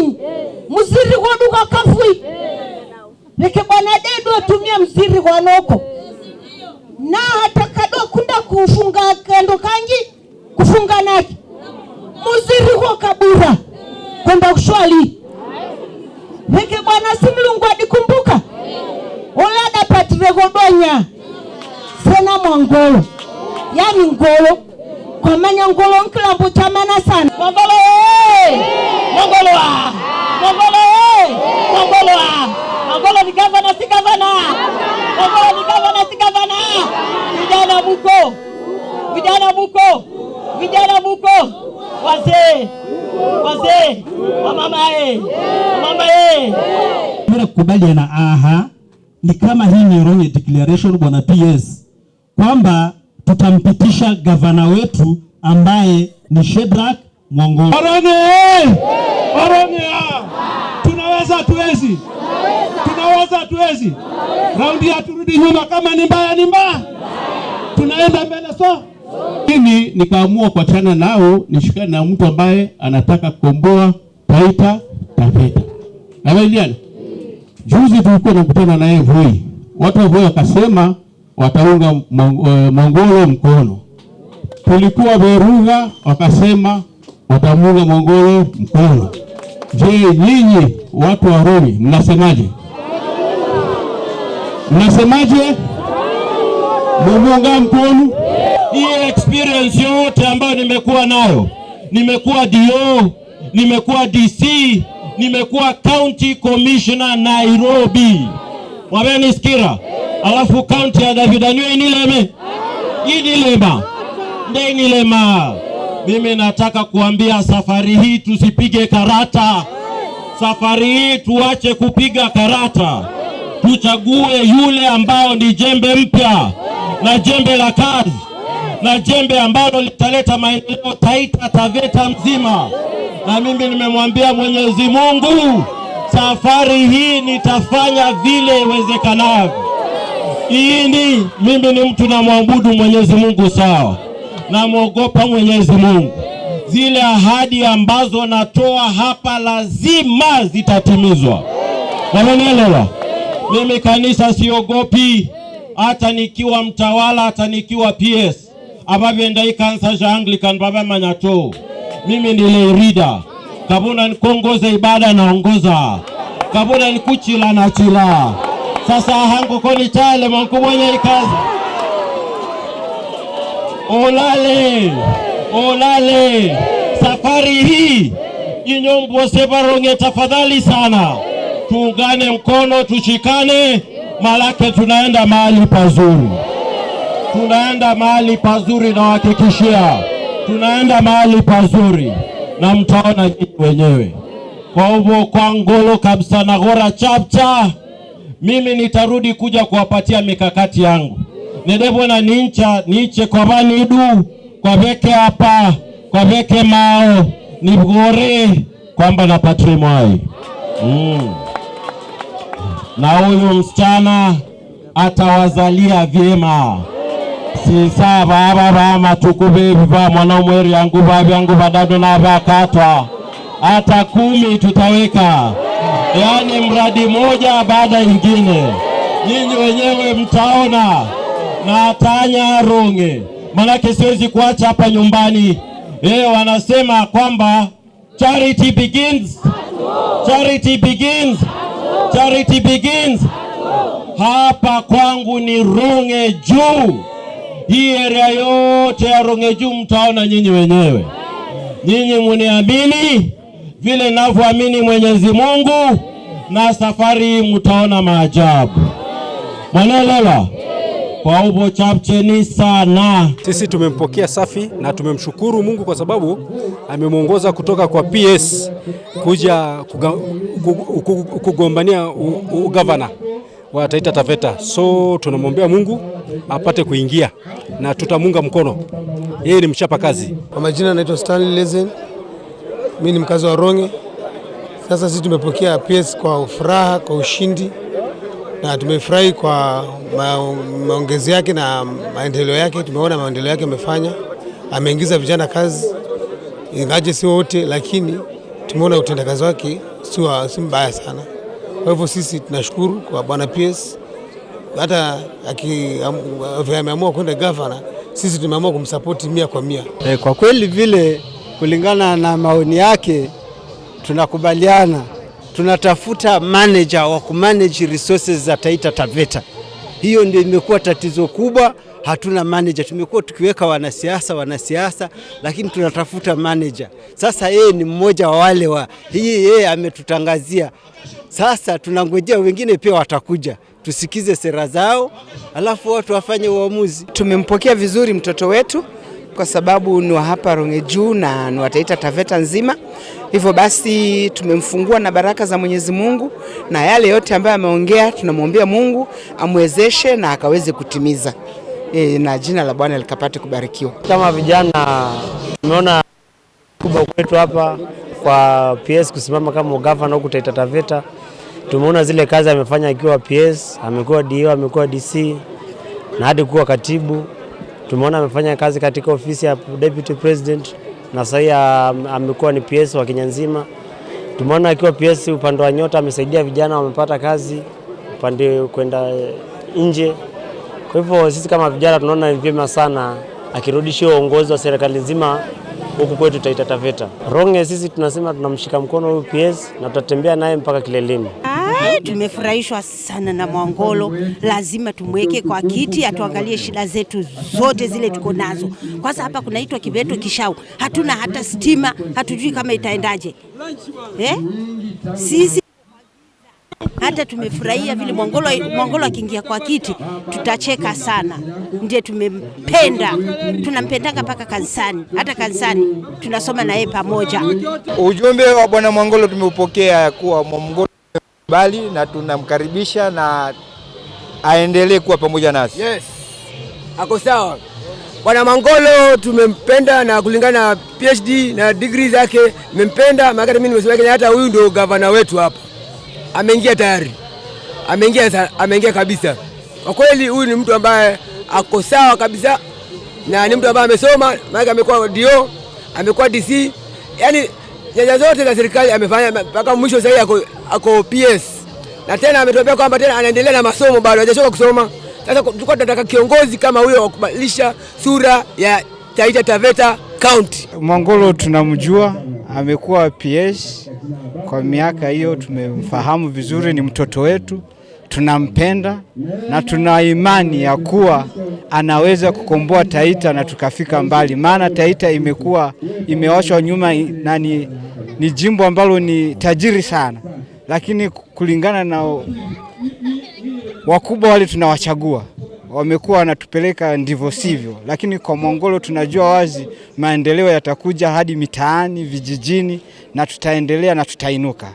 Mungu mziri kwa duka kafui leke bwana dedo atumia mziri kwa noko na hata kado kunda kufunga kando kangi kufunga naki mziri kwa kabura kwenda kushwali leke bwana simlungu adikumbuka olada patire godonya sena mwangolo yani ngolo kwa manya ngolo nkilambo chamana sana ngolo ngolo ngolo ngolo ngolo ni gavana si gavana ngolo ni gavana si gavana vijana buko wazee mama bila kukubaliana aha ni kama hii ni wrong declaration bwana PS kwamba tutampitisha gavana wetu ambaye ni Shedrack Mwangolo. Oronge tunaweza tuwezi raundi ya turudi nyuma, kama ni mbaya tunaenda mbele. So mimi nikaamua kuachana nao nishikane na mtu ambaye anataka kukomboa Taita Taveta. Na wewe juzi tulikuwa tunakutana naye Voi. Watu wa Voi wakasema wataunga Mwangolo mkono. Tulikuwa Veruga wakasema watamunga Mwangolo mkono. Je, nyinyi watu wa Roni mnasemaje? Mumunga mkono? Hii experience yote ambayo nimekuwa nayo, nimekuwa DO, nimekuwa DC, nimekuwa County Commissioner Nairobi. Mwabeni sikira. Alafu county ya David Anywe inilema. Mimi nataka kuambia safari hii tusipige karata. Safari hii tuache kupiga karata. Tuchague yule ambao ni jembe mpya na jembe la kazi na jembe ambalo litaleta maendeleo Taita Taveta mzima. Na mimi nimemwambia Mwenyezi Mungu safari hii nitafanya vile iwezekanavyo. Mimi ni mtu na muabudu Mwenyezi Mungu sawa. Na muogopa Mwenyezi Mungu. Zile ahadi ambazo natoa hapa lazima zitatimizwa. Wamenelewa? Mimi kanisa siogopi, hata nikiwa mtawala, hata nikiwa PS. Ababye ndai kanisa ja Anglican baba manyato. Mimi ni leader. Kabuna nikongoza ibada naongoza. Kabuna nikuchila na chila. Sasa hangu koni chale mwankumwenye ikazi. Olale. Safari hii inyombo sebaronge tafadhali sana. Tuungane mkono, tushikane, malake tunaenda mahali pazuri. Na hakikishia tunaenda mahali pazuri na mtaona wenyewe. Kwa hivyo kwa ngolo kabisa na gora chapcha, mimi nitarudi kuja kuwapatia mikakati yangu. Nedebo na niche kwa banidu, kwa veke hapa, kwa veke mao, nibgore kwamba na patrimoi. Na huyu msichana atawazalia vyema. Sisa baba matukube viva mwanamweri yangu babi yangu badado na bakatwa. Hata 10 tutaweka. Yani mradi moja baada ingine. Nyinyi wenyewe mtaona. Na atanya ronge. Manake siwezi kuacha hapa nyumbani. Wanasema kwamba charity begins. Hapa kwangu ni Ronge Juu. Hii area yote ya Ronge Juu mtaona nyinyi wenyewe. Nyinyi muniamini vile ninavyoamini Mwenyezi Mungu, na safari mtaona maajabu. Mwanelewa? Kwa hivyo chapcheni sana. Sisi tumempokea safi na tumemshukuru Mungu kwa sababu amemuongoza kutoka kwa PS kuja kugombania ugavana wa Taita Taveta. So tunamwombea Mungu apate kuingia na tutamunga mkono. Yeye ni mchapa kazi. Kwa majina naitwa Stanley Lezen. Mimi ni mkazi wa Ronge. Sasa sisi tumepokea PS kwa furaha, kwa ushindi. Na tumefurahi kwa maongezi yake na maendeleo yake. Tumeona maendeleo yake amefanya. Ameingiza vijana kazi. Ingaje si wote, lakini tumeona utendakazi wake si mbaya sana. Kwa hivyo sisi tunashukuru kwa bwana PS, hata ameamua kwenda governor, sisi tumeamua kumsupport 100%. Kwa kweli vile kulingana na maoni yake tunakubaliana, tunatafuta manager wa kumanage resources za Taita Taveta. Hiyo ndio imekuwa tatizo kubwa, hatuna manager. Tumekuwa tukiweka wanasiasa, lakini tunatafuta manager. Sasa yeye ni mmoja wa wale yeye ametutangazia. Sasa tunangojea wengine pia watakuja, tusikize sera zao, alafu watu wafanye uamuzi. Tumempokea vizuri mtoto wetu kwa sababu ni wa hapa Ronge Juu na ni wa Taita Taveta nzima. Hivyo basi tumemfungua na baraka za Mwenyezi Mungu, na yale yote ambayo ameongea tunamwombea Mungu amwezeshe na akaweze kutimiza. Na jina la Bwana likapate kubarikiwa. Kama vijana tumeona kubwa kwetu hapa kwa PS kusimama kama governor huku Taita Taveta. Tumeona zile kazi amefanya akiwa PS, amekuwa DO, amekuwa DC na hadi kuwa katibu. Tumeona amefanya kazi katika ofisi ya Deputy President na sasa amekuwa ni PS wa Kenya nzima. Tumeona akiwa PS upande wa Nyota amesaidia vijana wamepata kazi upande kwenda nje. Kwa hivyo sisi kama vijana tunaona ni vyema sana akirudisha uongozi wa serikali nzima huku kwetu Taita Taveta. Ronge sisi tunasema tunamshika mkono huyu PS na tutatembea naye mpaka kileleni. Tumefurahishwa sana na Mwangolo, lazima tumweke kwa kiti atuangalie shida zetu zote zile tuko nazo. Kwanza hapa kunaitwa Kibeto Kishau, hatuna hata stima, hatujui kama itaendaje. Sisi hata tumefurahia vile Mwangolo akiingia kwa kiti, tutacheka sana. Ndiye tumempenda, tunampendanga mpaka kanisani, hata kanisani tunasoma na yeye pamoja. Ujumbe wa bwana Mwangolo tumeupokea kuwa Mwangolo bali na tunamkaribisha na aendelee kuwa pamoja nasi. Yes, ako sawa. Bwana Mwangolo tumempenda na kulingana na PhD na degree zake nimempenda, maana mimi nimesema hata huyu ndio gavana wetu hapa. Ameingia tayari. Ameingia kabisa. Kwa kweli huyu ni mtu ambaye ako sawa kabisa na ni mtu ambaye amesoma, maana amekuwa DO, amekuwa DC. Yaani nyanja zote za serikali amefanya mpaka mwisho sasa ako PS. Na tena ametuambia kwamba tena anaendelea na masomo bado hajachoka kusoma. Sasa tulikuwa tunataka kiongozi kama huyo wa kubadilisha sura ya Taita Taveta County. Mwangolo tunamjua, amekuwa PS kwa miaka hiyo, tumemfahamu vizuri, ni mtoto wetu, tunampenda na tuna imani ya kuwa anaweza kukomboa Taita na tukafika mbali. Maana Taita imewashwa nyuma na ni jimbo ambalo ni tajiri sana, lakini kulingana na wakubwa wale tunawachagua wamekuwa wanatupeleka ndivyo sivyo, lakini kwa Mwangolo tunajua wazi maendeleo yatakuja hadi mitaani, vijijini, na tutaendelea na tutainuka.